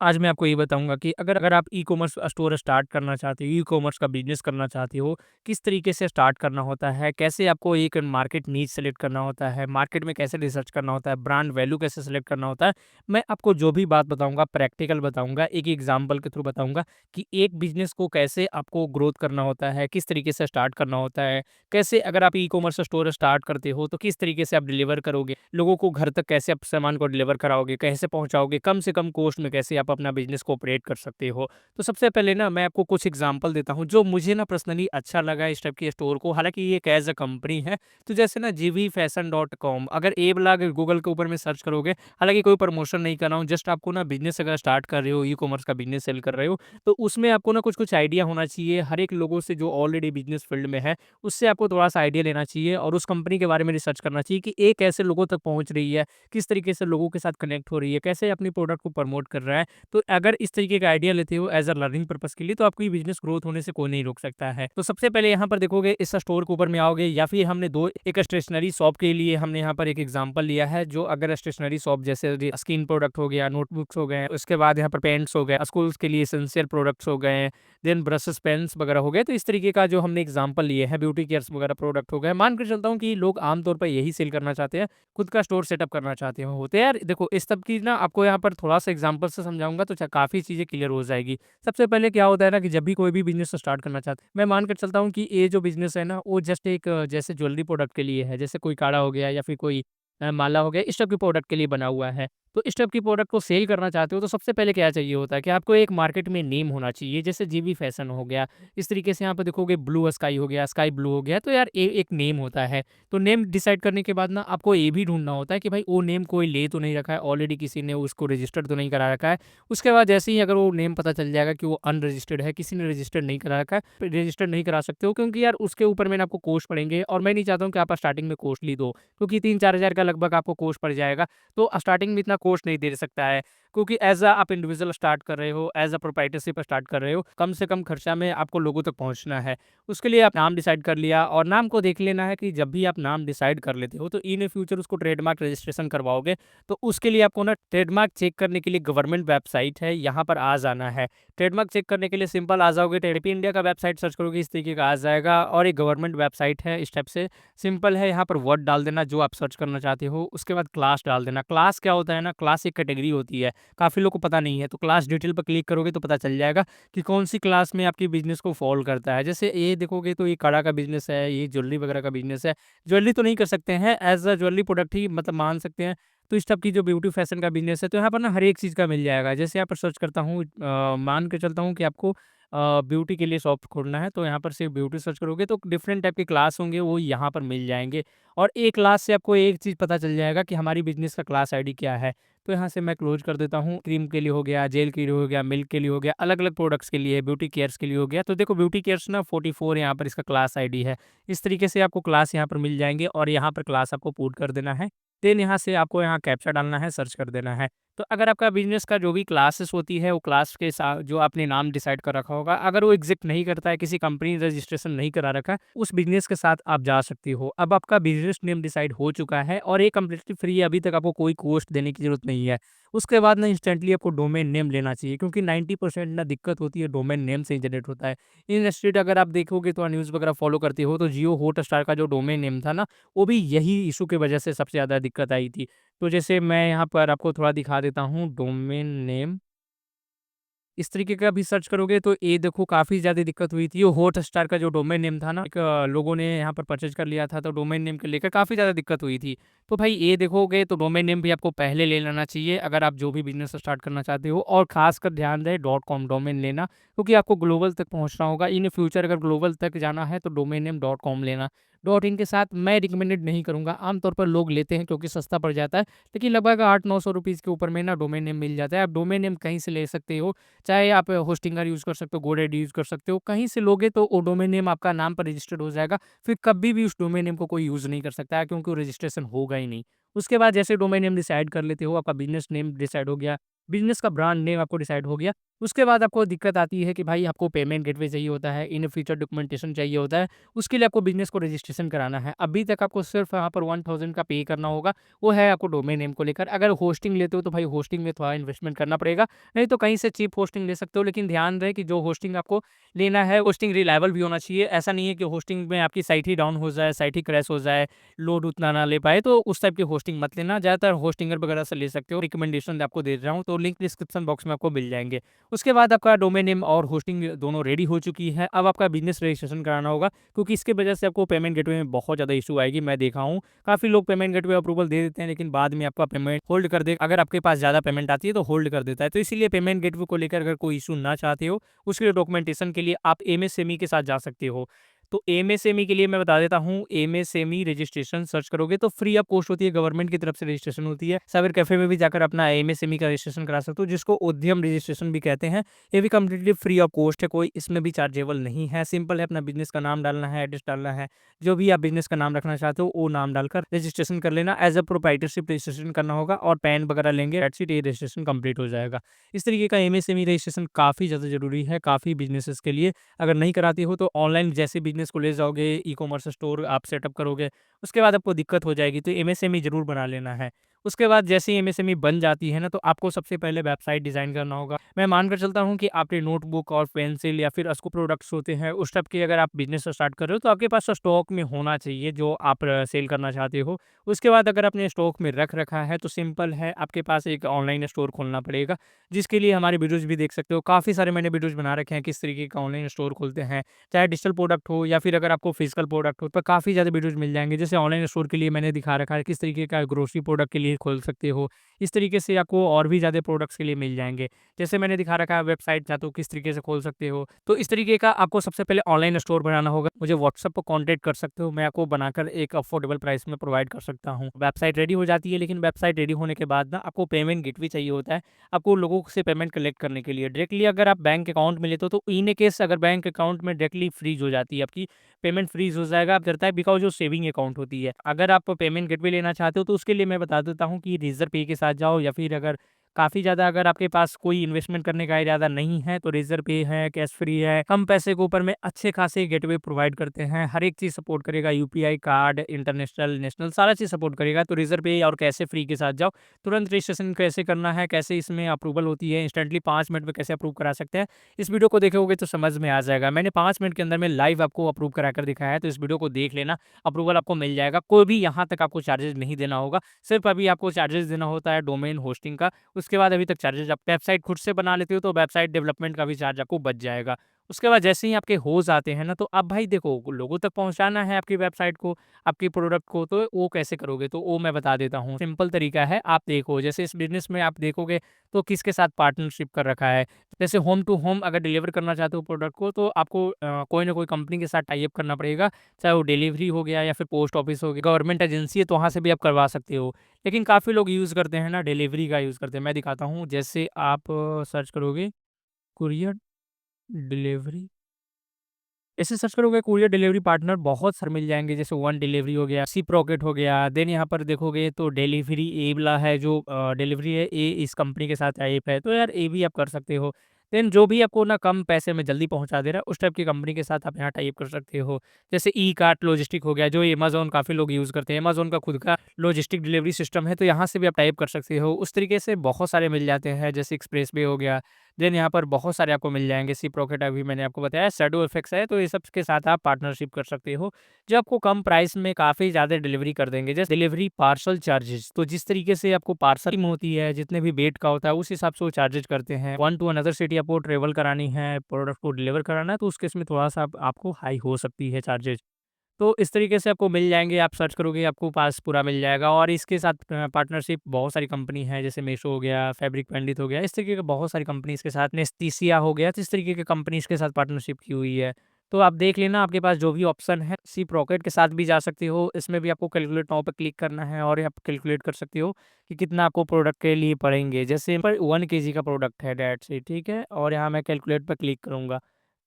आज मैं आपको ये बताऊँगा कि अगर अगर आप ई-कॉमर्स स्टोर स्टार्ट करना चाहते हो, ई-कॉमर्स का बिज़नेस करना चाहते हो, किस तरीके से स्टार्ट करना होता है, कैसे आपको एक मार्केट नीश सेलेक्ट करना होता है, मार्केट में कैसे रिसर्च करना होता है, ब्रांड वैल्यू कैसे सेलेक्ट करना होता है। मैं आपको जो भी बात बताऊँगा प्रैक्टिकल बताऊँगा, एक एग्ज़ाम्पल के थ्रू बताऊँगा कि एक बिज़नेस को कैसे आपको ग्रोथ करना होता है, किस तरीके से स्टार्ट करना होता है, कैसे अगर आप ई-कॉमर्स स्टोर स्टार्ट करते हो, तो किस तरीके से आप डिलीवर करोगे, लोगों को घर तक कैसे आप सामान को डिलीवर कराओगे, कैसे पहुँचाओगे, कम से कम कॉस्ट में कैसे आप अपना बिज़नेस को ऑपरेट कर सकते हो। तो सबसे पहले ना मैं आपको कुछ एग्ज़ाम्पल देता हूँ, जो मुझे ना पर्सनली अच्छा लगा इस टाइप की स्टोर को, हालाँकि ये एक ऐज़ अ कंपनी है। तो जैसे ना जीवीफैशन.कॉम अगर ए वाला अगर गूगल के ऊपर में सर्च करोगे, हालाँकि कोई प्रमोशन नहीं कर रहा हूँ, जस्ट आपको ना बिज़नेस अगर स्टार्ट कर रहे हो, ई-कॉमर्स का बिज़नेस सेल कर रहे हो, तो उसमें आपको ना कुछ-कुछ आइडिया होना चाहिए, हर एक लोगों से जो ऑलरेडी बिज़नेस फील्ड में है, उससे आपको थोड़ा-सा आइडिया लेना चाहिए और उस कंपनी के बारे में रिसर्च करना चाहिए कि ये कैसे लोगों तक पहुँच रही है, किस तरीके से लोगों के साथ कनेक्ट हो रही है, कैसे अपनी प्रोडक्ट को प्रमोट कर रहा है। तो अगर इस तरीके का आइडिया लेते हो एज़ अ लर्निंग पर्पज़ के लिए, तो आपकी बिज़नेस ग्रोथ होने से कोई नहीं रोक सकता है। तो सबसे पहले यहाँ पर देखोगे इस स्टोर के ऊपर में आओगे या फिर हमने 2 एक स्टेशनरी शॉप के लिए हमने यहाँ पर एक एग्ज़ाम्पल लिया है, जो अगर स्टेशनरी शॉप जैसे स्किन प्रोडक्ट हो गया, नोटबुक्स हो गए, उसके बाद यहाँ पर पेंट्स हो गए, स्कूल्स के लिए एसेंशियल प्रोडक्ट्स हो गए, देन ब्रशेस, पेन्स वगैरह हो गए। तो इस तरीके का जो हमने एग्ज़ाम्पल लिए हैं, ब्यूटी केयर्स वगैरह प्रोडक्ट हो गए। मान के चलता हूँ कि लोग आम तौर पर यही सेल करना चाहते हैं, खुद का स्टोर सेटअप करना चाहते हो। तो यार देखो इस सब की ना आपको यहाँ पर थोड़ा-सा एग्ज़ाम्पल से समझाऊँगा तो काफ़ी चीज़ें क्लियर हो जाएगी। सबसे पहले क्या होता है ना कि जब भी कोई भी बिज़नेस स्टार्ट करना चाहते हैं, मैं मान कर चलता हूँ कि ये जो बिज़नेस है ना वो जस्ट एक जैसे ज्वेलरी प्रोडक्ट के लिए है। जैसे कोई कड़ा हो गया या फिर कोई माला हो गया, इस टाइप के प्रोडक्ट के लिए बना हुआ है। तो इस टाइप की प्रोडक्ट को सेल करना चाहते हो तो सबसे पहले क्या चाहिए होता है कि आपको एक मार्केट में नेम होना चाहिए। जैसे जीवी फैशन हो गया, इस तरीके से यहाँ पे देखोगे ब्लू स्काई हो गया, स्काई ब्लू हो गया, तो यार एक नेम होता है। तो नेम डिसाइड करने के बाद ना आपको ये भी ढूँढना होता है कि भाई वो नेम कोई ले तो नहीं रखा है, ऑलरेडी किसी ने उसको रजिस्टर्ड तो नहीं करा रखा है। उसके बाद जैसे ही अगर वो नेम पता चल जाएगा कि वो अनरजिस्टर्ड है, किसी ने रजिस्टर्ड नहीं करा रखा है, रजिस्टर नहीं करा सकते हो क्योंकि यार उसके ऊपर में ना आपको कॉस्ट पड़ेंगे और मैं नहीं चाहता हूँ कि आप स्टार्टिंग में कॉस्टली दो, क्योंकि 3-4 हज़ार का लगभग आपको कॉस्ट पड़ जाएगा। तो स्टार्टिंग में इतना कॉस्ट नहीं दे सकता है, क्योंकि एज़ अ आप इंडिविजुअल स्टार्ट कर रहे हो, एज़ अ प्रोप्राइटरशिप स्टार्ट कर रहे हो, कम से कम खर्चा में आपको लोगों तक पहुँचना है। उसके लिए आप नाम डिसाइड कर लिया और नाम को देख लेना है कि जब भी आप नाम डिसाइड कर लेते हो, तो इन फ्यूचर उसको ट्रेडमार्क रजिस्ट्रेशन करवाओगे, तो उसके लिए आपको ना ट्रेडमार्क चेक करने के लिए गवर्नमेंट वेबसाइट है, यहाँ पर आ जाना है। ट्रेडमार्क चेक करने के लिए सिंपल आ जाओगे, टेरिपी इंडिया का वेबसाइट सर्च करोगे, इस तरीके का आ जाएगा और एक गवर्नमेंट वेबसाइट है, इस टाइप से सिंपल है। यहाँ पर वर्ड डाल देना जो आप सर्च करना चाहते हो, उसके बाद क्लास डाल देना। क्लास क्या होता है ना, क्लास एक कैटेगरी होती है, काफ़ी लोग को पता नहीं है, तो क्लास डिटेल पर क्लिक करोगे तो पता चल जाएगा कि कौन-सी क्लास में आपकी बिज़नेस को फ़ॉल करता है। जैसे ये देखोगे तो ये कड़ा का बिज़नेस है, ये ज्वेलरी वगैरह का बिज़नेस है। ज्वेलरी तो नहीं कर सकते हैं, एज़ अ ज्वेलरी प्रोडक्ट ही मतलब मान सकते हैं। तो इस टाइप की जो ब्यूटी फैशन का बिज़नेस है, तो यहाँ पर ना हर एक चीज़ का मिल जाएगा। जैसे यहाँ पर सर्च करता हूँ मान के चलता हूँ कि आपको ब्यूटी के लिए शॉप खोलना है, तो यहाँ पर सिर्फ ब्यूटी सर्च करोगे तो डिफरेंट टाइप के क्लास होंगे, वो यहाँ पर मिल जाएँगे और एक क्लास से आपको एक चीज़ पता चल जाएगा कि हमारी बिज़नेस का क्लास आईडी क्या है। तो यहाँ से मैं क्लोज़ कर देता हूँ। क्रीम के लिए हो गया, जेल के लिए हो गया, मिल्क के लिए हो गया, अलग-अलग प्रोडक्ट्स के लिए, ब्यूटी केयर्स के लिए हो गया। तो देखो ब्यूटी केयर्स ना 44 यहाँ पर इसका क्लास आईडी है। इस तरीके से आपको क्लास यहाँ पर मिल जाएँगे और यहाँ पर क्लास आपको पुट कर देना है। देन यहाँ से आपको यहाँ कैप्चा डालना है, सर्च कर देना है। तो अगर आपका बिज़नेस का जो भी क्लासेस होती है, वो क्लास के साथ जो आपने नाम डिसाइड कर रखा होगा, अगर वो एग्ज़िस्ट नहीं करता है, किसी कंपनी ने रजिस्ट्रेशन नहीं करा रखा है, उस बिज़नेस के साथ आप जा सकती हो। अब आपका बिज़नेस नेम डिसाइड हो चुका है और ये कंप्लीटली फ्री है, अभी तक आपको कोई कॉस्ट देने की ज़रूरत नहीं है। उसके बाद ना इंस्टेंटली आपको डोमेन नेम लेना चाहिए, क्योंकि 90% ना दिक्कत होती है डोमेन नेम से ही जनरेट होता है। इंस्टेड अगर आप देखोगे तो न्यूज़ वगैरह फ़ॉलो करते हो, तो जियो हॉटस्टार का जो डोमेन नेम था ना, वो भी यही इश्यू की वजह से सबसे ज़्यादा दिक्कत आई थी। तो जैसे मैं यहाँ पर आपको थोड़ा दिखा देता हूँ डोमेन नेम, इस तरीके का भी सर्च करोगे तो ये देखो काफ़ी ज़्यादा दिक्कत हुई थी। हॉटस्टार का जो डोमेन नेम था ना, एक लोगों ने यहाँ पर परचेज़ कर लिया था, तो डोमेन नेम को लेकर काफ़ी ज़्यादा दिक्कत हुई थी। तो भाई ये देखोगे तो डोमेन नेम भी आपको पहले ले लेना चाहिए अगर आप जो भी बिज़नेस स्टार्ट करना चाहते हो, और ख़ासकर ध्यान रहे डॉट कॉम डोमेन लेना, क्योंकि आपको ग्लोबल तक पहुँचना होगा। इन फ्यूचर अगर ग्लोबल तक जाना है तो डोमेन नेम डॉट कॉम लेना। डॉट इन के साथ मैं रिकमेंडेड नहीं करूँगा, आमतौर पर लोग लेते हैं क्योंकि सस्ता पड़ जाता है, लेकिन लगभग 800-900 रुपीज़ के ऊपर में ना डोमेन नेम मिल जाता है। आप डोमेन नेम कहीं से ले सकते हो, चाहे आप होस्टिंगर यूज़ कर सकते हो, गोडैडी यूज़ कर सकते हो, कहीं से लोगे तो वो डोमेन नेम आपका नाम पर रजिस्टर्ड हो जाएगा। फिर कभी भी उस डोमेन नेम को कोई यूज़ नहीं कर सकता है, क्योंकि वो रजिस्ट्रेशन होगा ही नहीं। उसके बाद जैसे डोमेन नेम डिसाइड कर लेते हो, आपका बिज़नेस नेम डिसाइड हो गया, बिज़नेस का ब्रांड नेम आपको डिसाइड हो गया। उसके बाद आपको दिक्कत आती है कि भाई आपको पेमेंट गेटवे चाहिए होता है, इन फ्यूचर डॉक्यूमेंटेशन चाहिए होता है, उसके लिए आपको बिज़नेस को रजिस्ट्रेशन कराना है। अभी तक आपको सिर्फ़ यहाँ पर 1000 का पे करना होगा, वो है आपको डोमेन नेम को लेकर। अगर होस्टिंग लेते हो तो भाई होस्टिंग में थोड़ा इन्वेस्टमेंट करना पड़ेगा, नहीं तो कहीं से चीप होस्टिंग ले सकते हो। लेकिन ध्यान रहे कि जो होस्टिंग आपको लेना है, होस्टिंग रिलायबल भी होना चाहिए। ऐसा नहीं है कि होस्टिंग में आपकी साइट ही डाउन हो जाए, साइट ही क्रैश हो जाए, लोड उतना ना ले पाए, तो उस टाइप की होस्टिंग मत लेना। ज़्यादातर होस्टिंगर वगैरह से ले सकते हो, रिकमेंडेशन आपको दे रहा हूँ, तो लिंक डिस्क्रिप्शन बॉक्स में आपको मिल जाएँगे। उसके बाद आपका डोमेन नेम और होस्टिंग दोनों रेडी हो चुकी है। अब आपका बिज़नेस रजिस्ट्रेशन कराना होगा, क्योंकि इसकी वजह से आपको पेमेंट गेटवे में बहुत ज़्यादा इश्यू आएगी। मैं देखा हूँ, काफ़ी लोग पेमेंट गेटवे अप्रूवल दे देते हैं, लेकिन बाद में आपका पेमेंट होल्ड कर दे, अगर आपके पास ज़्यादा पेमेंट आती है तो होल्ड कर देता है। तो इसीलिए पेमेंट गेटवे को लेकर अगर कोई इश्यू ना चाहते हो, उसके लिए डॉक्यूमेंटेशन के लिए आप एमएसएमई के साथ जा सकते हो। तो एमएसएमई के लिए मैं बता देता हूँ, एमएसएमई रजिस्ट्रेशन सर्च करोगे तो फ्री ऑफ कॉस्ट होती है, गवर्नमेंट की तरफ से रजिस्ट्रेशन होती है। साइबर कैफे में भी जाकर अपना एमएसएमई का रजिस्ट्रेशन करा सकते हो, जिसको उद्यम रजिस्ट्रेशन भी कहते हैं। ये भी कंप्लीटली फ्री ऑफ कॉस्ट है, कोई इसमें भी चार्जेबल नहीं है। सिंपल है, अपना बिज़नेस का नाम डालना है, एड्रेस डालना है, जो भी आप बिज़नेस का नाम रखना चाहते हो, वो नाम डालकर रजिस्ट्रेशन कर लेना। एज़ अ प्रोप्राइटरशिप रजिस्ट्रेशन करना होगा और पैन वगैरह लेंगे, दैट्स इट, ये रजिस्ट्रेशन कंप्लीट हो जाएगा। इस तरीके का एमएसएमई रजिस्ट्रेशन काफ़ी ज़्यादा ज़रूरी है, काफ़ी बिज़नेसेस के लिए। अगर नहीं कराती हो तो ऑनलाइन जैसे बिज़नेस को ले जाओगे, ई-कॉमर्स स्टोर आप सेटअप करोगे, उसके बाद आपको दिक्कत हो जाएगी, तो एमएसएमई ज़रूर बना लेना है। उसके बाद जैसे ही एमएसएमई बन जाती है ना, तो आपको सबसे पहले वेबसाइट डिज़ाइन करना होगा। मैं मानकर चलता हूँ कि आपने नोटबुक और पेंसिल या फिर अस्को प्रोडक्ट्स होते हैं, उस टाइप के अगर आप बिज़नेस स्टार्ट कर रहे हो, तो आपके पास स्टॉक में होना चाहिए जो आप सेल करना चाहते हो। उसके बाद अगर आपने स्टॉक में रख रखा है, तो सिंपल है, आपके पास एक ऑनलाइन स्टोर खोलना पड़ेगा, जिसके लिए हमारे वीडियोज़ भी देख सकते हो। काफ़ी सारे मैंने वीडियोज़ बना रखे हैं, किस तरीके का ऑनलाइन स्टोर खोलते हैं। चाहे डिजिटल प्रोडक्ट हो या फिर अगर आपको फिजिकल प्रोडक्ट हो, तो काफ़ी ज़्यादा वीडियोज़ मिल जाएँगे। जैसे ऑनलाइन स्टोर के लिए मैंने दिखा रखा है, किस तरीके का ग्रोसरी प्रोडक्ट के लिए खोल सकते हो। इस तरीके से आपको और भी ज़्यादा प्रोडक्ट्स के लिए मिल जाएँगे। जैसे मैंने दिखा रखा है वेबसाइट चाहे तो किस तरीके से खोल सकते हो। तो इस तरीके का आपको सबसे पहले ऑनलाइन स्टोर बनाना होगा। मुझे व्हाट्सएप पर कॉन्टैक्ट कर सकते हो, मैं आपको बनाकर एक अफोर्डेबल प्राइस में प्रोवाइड कर सकता हूँ। वेबसाइट रेडी हो जाती है, लेकिन वेबसाइट रेडी होने के बाद ना आपको पेमेंट गेटवे चाहिए होता है, आपको लोगों से पेमेंट कलेक्ट करने के लिए। डायरेक्टली अगर आप बैंक अकाउंट में लेते हो, तो इन केस अगर बैंक अकाउंट में डायरेक्टली फ्रीज़ हो जाती है आपकी पेमेंट फ्रीज़ हो जाएगा, आप करता है बिकॉज़ जो सेविंग अकाउंट होती है। अगर आप पेमेंट गेटवे लेना चाहते हो, तो उसके लिए मैं बता देता हूँ कि रेज़र पे के साथ जाओ, या फिर अगर काफ़ी ज़्यादा अगर आपके पास कोई इन्वेस्टमेंट करने का इरादा नहीं है, तो रेज़र पे है, कैश फ्री है, कम पैसे के ऊपर में अच्छे खासे गेटवे प्रोवाइड करते हैं। हर एक चीज़ सपोर्ट करेगा, यूपीआई कार्ड, इंटरनेशनल, नेशनल सारा चीज़ सपोर्ट करेगा। तो रेज़र पे और कैश फ्री के साथ जाओ, तुरंत रजिस्ट्रेशन कैसे करना है, कैसे इसमें अप्रूवल होती है, इंस्टेंटली 5 मिनट में कैसे अप्रूव करा सकते हैं, इस वीडियो को देखोगे तो समझ में आ जाएगा। मैंने 5 मिनट के अंदर में लाइव आपको अप्रूव कराकर दिखाया है, तो इस वीडियो को देख लेना, अप्रूवल आपको मिल जाएगा। कोई भी यहाँ तक आपको चार्जेज़ नहीं देना होगा, सिर्फ़ अभी आपको चार्जेज़ देना होता है डोमेन होस्टिंग का, उसके बाद अभी तक चार्जेज़ आप वेबसाइट खुद से बना लेते हो, तो वेबसाइट डेवलपमेंट का भी चार्ज आपको बच जाएगा। उसके बाद जैसे ही आपके हो जाते हैं ना, तो अब भाई देखो, लोगों तक पहुँचाना है आपकी वेबसाइट को, आपकी प्रोडक्ट को, तो वो कैसे करोगे? तो वो मैं बता देता हूँ। सिंपल तरीका है, आप देखो जैसे इस बिज़नेस में आप देखोगे तो किसके साथ पार्टनरशिप कर रखा है। जैसे होम टू होम अगर डिलीवर करना चाहते हो प्रोडक्ट को, तो आपको कोई ना कोई कंपनी के साथ टाई अप करना पड़ेगा। चाहे वो डिलीवरी हो गया या फिर पोस्ट ऑफिस हो गया, गवर्नमेंट एजेंसी है तो वहाँ से भी आप करवा सकते हो। लेकिन काफ़ी लोग यूज़ करते हैं ना, डिलीवरी का यूज़ करते हैं। मैं दिखाता हूँ, जैसे आप सर्च करोगे कुरियर डिलीवरी, ऐसे सर्च करोगे कुरियर डिलीवरी पार्टनर बहुत सारे मिल जाएँगे, जैसे वन डिलीवरी हो गया, सिप्रॉकेट हो गया, देन यहाँ पर देखोगे तो डिलीवरी एबला है जो डिलीवरी है, ये इस कंपनी के साथ टाइप है, तो यार ये भी आप कर सकते हो। देन जो भी आपको ना कम पैसे में जल्दी पहुँचा दे रहा है, उस टाइप की कंपनी के साथ आप यहाँ टाइप कर सकते हो। जैसे ई-कार्ट लॉजिस्टिक हो गया, जो अमेज़न काफ़ी लोग यूज़ करते हैं, अमेज़न का खुद का लॉजिस्टिक डिलीवरी सिस्टम है, तो यहाँ से भी आप टाइप कर सकते हो। उस तरीके से बहुत सारे मिल जाते हैं, जैसे एक्सप्रेस वे हो गया, देन यहाँ पर बहुत सारे आपको मिल जाएँगे, सिप्रॉकेट अभी मैंने आपको बताया, शैडो इफेक्ट्स है, तो ये सब के साथ आप पार्टनरशिप कर सकते हो, जो आपको कम प्राइस में काफ़ी ज़्यादा डिलीवरी कर देंगे। जैसे डिलीवरी पार्सल चार्जेज़, तो जिस तरीके से आपको पार्सल टीम होती है, जितने भी वेट का होता है, उस हिसाब से वो चार्जेज़ करते हैं। वन टू अनदर सिटी आपको ट्रैवल करानी है, प्रोडक्ट को डिलीवर कराना है, तो उस केस में थोड़ा-सा आपको हाई हो सकती है चार्जेज़। तो इस तरीके से आपको मिल जाएँगे, आप सर्च करोगे आपको पास पूरा मिल जाएगा, और इसके साथ पार्टनरशिप बहुत सारी कंपनी है, जैसे मीशो हो गया, फैब्रिक पंडित हो गया, इस तरीके के बहुत सारी कंपनी इसके साथ, नेस्टीसिया हो गया, तो इस तरीके की कंपनी इसके साथ पार्टनरशिप की हुई है। तो आप देख लेना, आपके पास जो भी ऑप्शन है, सिप्रॉकेट के साथ भी जा सकते हो, इसमें भी आपको कैलकुलेट नाउ पे क्लिक करना है और आप कैलकुलेट कर सकते हो कि कितना आपको प्रोडक्ट के लिए पड़ेंगे। जैसे पर 1 केजी का प्रोडक्ट है दैट्स इट, ठीक है? और यहाँ मैं कैलकुलेट पे क्लिक करूँगा।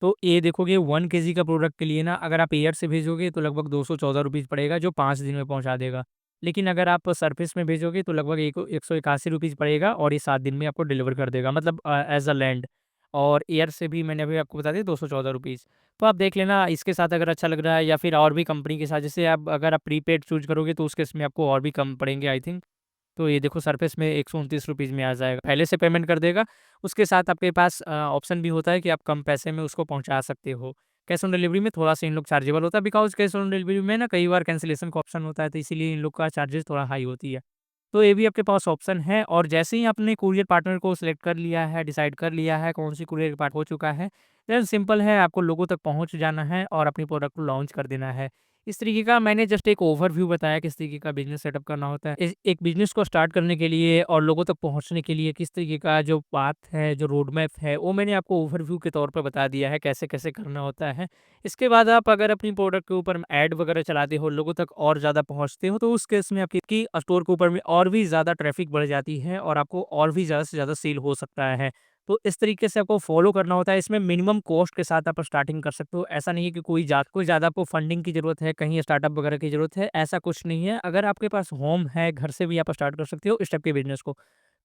तो ये देखोगे 1 केजी का प्रोडक्ट के लिए ना, अगर आप एयर से भेजोगे तो लगभग ₹214 पड़ेगा, जो 5 दिन में पहुँचा देगा। लेकिन अगर आप सर्विस में भेजोगे तो लगभग एक ₹181 पड़ेगा और ये 7 दिन में आपको डिलीवर कर देगा, मतलब एज़ अ लैंड। और एयर से भी मैंने अभी आपको बता दिया ₹214। तो आप देख लेना इसके साथ अगर अच्छा लग रहा है, या फिर और भी कंपनी के साथ, जैसे आप अगर आप प्रीपेड चूज़ करोगे तो उस केस में आपको और भी कम पड़ेंगे आई थिंक। तो ये देखो सरफेस में ₹129 में आ जाएगा। पहले से पेमेंट कर देगा, उसके साथ आपके पास ऑप्शन भी होता है कि आप कम पैसे में उसको पहुँचा सकते हो। कैश ऑन डिलीवरी में थोड़ा-सा इन लोग चार्जेबल होता है, बिकॉज़ कैश ऑन डिलीवरी में ना कई बार कैंसलेशन का ऑप्शन होता है, तो इसीलिए इन लोग का चार्जेज़ थोड़ा हाई होती है। तो ये भी आपके पास ऑप्शन है, और जैसे ही आपने कुरियर पार्टनर को सिलेक्ट कर लिया है, डिसाइड कर लिया है कौन-सी कुरियर पार्ट हो चुका है, देन सिंपल है, आपको लोगों तक पहुँच जाना है और अपनी प्रोडक्ट को लॉन्च कर देना है। इस तरीके का मैंने जस्ट एक ओवरव्यू बताया किस तरीके का बिज़नेस सेटअप करना होता है। एक बिज़नेस को स्टार्ट करने के लिए और लोगों तक पहुँचने के लिए किस तरीके का जो पाथ है, जो रोड मैप है, वो मैंने आपको ओवरव्यू के तौर पे बता दिया है, कैसे-कैसे करना होता है। इसके बाद आप अगर अपनी प्रोडक्ट के ऊपर ऐड वगैरह चलाते हो, लोगों तक और ज़्यादा पहुँचते हो, तो उस केस में आपकी स्टोर के ऊपर में और भी ज़्यादा ट्रैफ़िक बढ़ जाती है और आपको और भी ज़्यादा से ज़्यादा सेल हो सकता है। तो इस तरीके से आपको फ़ॉलो करना होता है। इसमें मिनिमम कॉस्ट के साथ आप स्टार्टिंग कर सकते हो। ऐसा नहीं है कि कोई ज़्यादा आपको फंडिंग की ज़रूरत है, कहीं स्टार्टअप वगैरह की ज़रूरत है, ऐसा कुछ नहीं है। अगर आपके पास होम है, घर से भी आप स्टार्ट कर सकते हो इस टाइप के बिज़नेस को।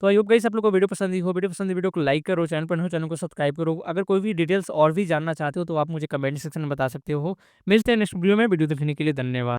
तो आई होप गाइस आप लोग को वीडियो पसंद आई हो। वीडियो पसंद आई, वीडियो को लाइक करो, चैनल पर नए हो चैनल को सब्सक्राइब करो। अगर कोई भी डिटेल्स और भी जानना चाहते हो तो आप मुझे कमेंट सेक्शन में बता सकते हो। मिलते हैं नेक्स्ट वीडियो में। वीडियो देखने के लिए धन्यवाद।